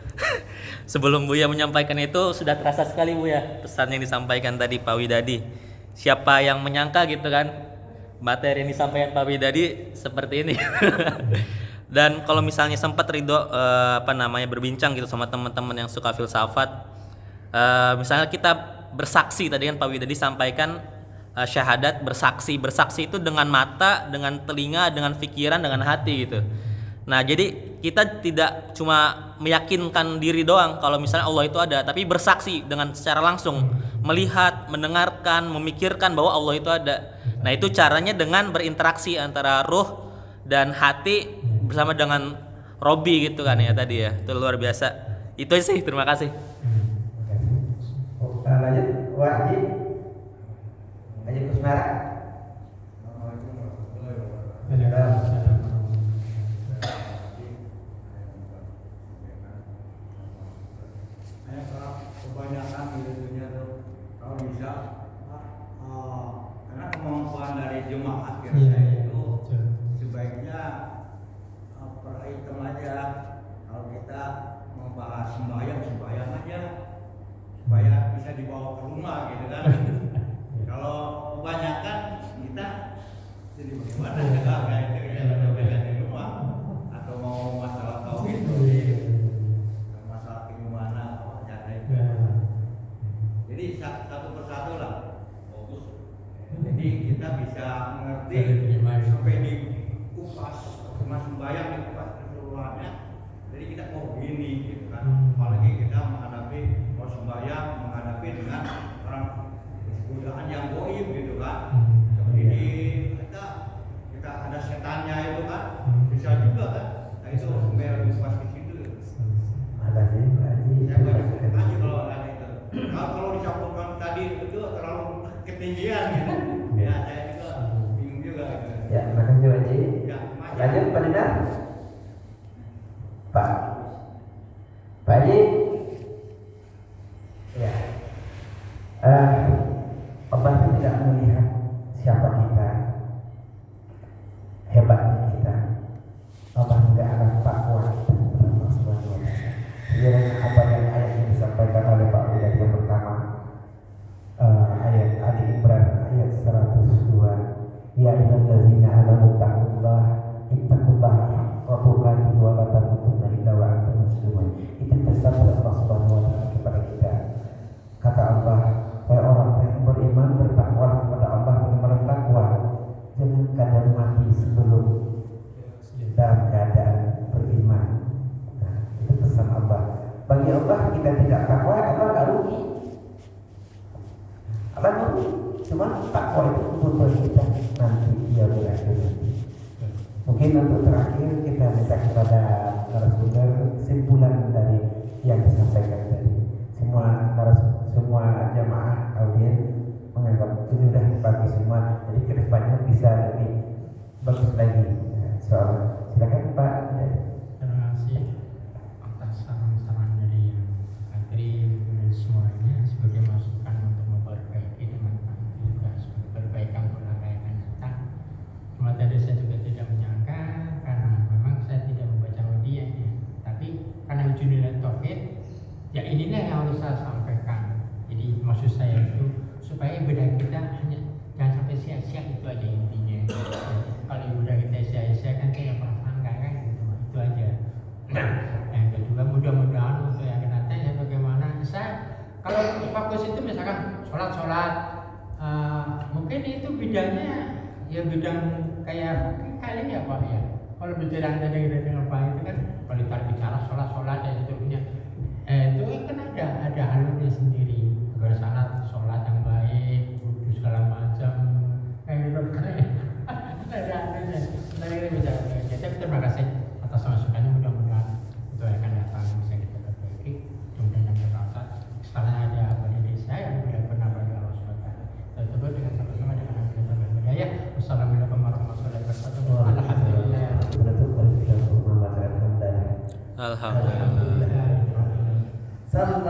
[SPEAKER 6] Sebelum Buya menyampaikan itu sudah terasa sekali Buya pesan yang disampaikan tadi Pak Widadi. Siapa yang menyangka gitu kan materi yang disampaikan Pak Widadi seperti ini. Dan kalau misalnya sempat Ridho berbincang gitu sama teman-teman yang suka filsafat, misalnya kita bersaksi tadi kan Pak Widadi sampaikan syahadat bersaksi itu dengan mata, dengan telinga, dengan pikiran, dengan hati gitu. Nah jadi kita tidak cuma meyakinkan diri doang kalau misalnya Allah itu ada, tapi bersaksi dengan secara langsung, melihat, mendengarkan, memikirkan bahwa Allah itu ada. Nah itu caranya dengan berinteraksi antara ruh dan hati bersama dengan Robi gitu kan ya tadi ya. Itu luar biasa. Itu sih, terima kasih.
[SPEAKER 1] Lanjut, Wajib Kusmara.
[SPEAKER 5] Kebanyakan di dunia tuh kalau bisa karena kemampuan dari jemaat itu sebaiknya perhitung aja. Kalau kita membahas sembahyang aja supaya bisa dibawa ke rumah gitu kan. Kalau kebanyakan kita jadi bagaimana kayak itu ya lebih di rumah atau mau masalah tauhid masalah gimana wajahnya itu. Jadi satu persatu lah fokus. Jadi kita bisa mengerti sampai di kupas cuma sembahyang di kupas keseluruhannya. Jadi kita mau begini gitu kan. Apalagi kita menghadapi mau sembahyang menghadapi dengan orang godaan yang goib gitu kan. Jadi kita ada setannya itu kan bisa juga kan. Nah itu biar kupas ke situ. Saya banyak aja kalau ada itu. Kalau dicampurkan tadi itu terlalu ketinggian gitu. Ya saya juga bingung juga gitu.
[SPEAKER 1] Ya, makasih Wajib.
[SPEAKER 5] Ya,
[SPEAKER 1] Lanjut Pak Dina. Pak Haji. Ya. Allah tidak melihat siapa kita, hebatnya kita. Allah tidak akan takwa kita kepada Allah Subhanahu wa Ta'ala. Jadi apa yang ayat yang disampaikan oleh Pak Widadi yang pertama, ayat Ali Imran ayat 102, ya ayyuhallazina amanu taqullaha ittaqullaha haqqa tuqatih wa la tamutunna illa wa antum muslimun. Itu pesan Allah Subhanahu wa Ta'ala kepada kita. Kata Allah, wahai orang yang beriman bertakwa kepada masalah kita tidak takwa, Allah nggak rugi. Allah rugi. Cuma takwa itu kebutuhan kita nanti dia berakhir nanti. Mungkin untuk terakhir kita minta kepada narasumber kesimpulan dari yang disampaikan tadi. Semua jamaah audien menganggap ini udah bagus semua, jadi kedepannya bisa lebih bagus lagi. Silakan Pak.
[SPEAKER 2] Terima kasih atas saran-saran dari materi dan semuanya sebagai masukan untuk memperbaiki teman-teman itu juga sebagai perbaikan pola kayaan kita. Cuma tadi saya juga tidak menyangka karena memang saya tidak membaca media ya. Tapi karena ujungnya taufik, ya inilah yang harus saya sampaikan. Jadi maksud saya itu supaya ibadah kita hanya jangan sampai sia-sia, itu aja intinya. Kalau ibadah kita sia-sia kan kayak perasaan kan gitu, itu aja. Yang kedua mudah-mudahan untuk yang akan datang ya bagaimana saya kalau fokus itu misalkan sholat mungkin itu bidangnya ya bidang kayak kali ya Pak ya. Kalau bicara tadi dengan Pak itu kan kalau kita bicara sholat dan seterusnya itu kan ada alurnya sendiri. Bersalat sholat yang baik, wudhu segala macam kayak gitu kan ada anunya. Nah ini bicara jadi terima kasih atas masukannya, mudah-mudahan untuk yang akan datang bisa kita perbaiki. Kemudian yang terasa setelah ada pada diri saya yang tidak pernah pada Allah SWT. Dan tersebut dengan sama-sama dengan kita berbudaya. Wassalamualaikum warahmatullahi wabarakatuh. Alhamdulillah.
[SPEAKER 6] Alhamdulillah.
[SPEAKER 1] Salam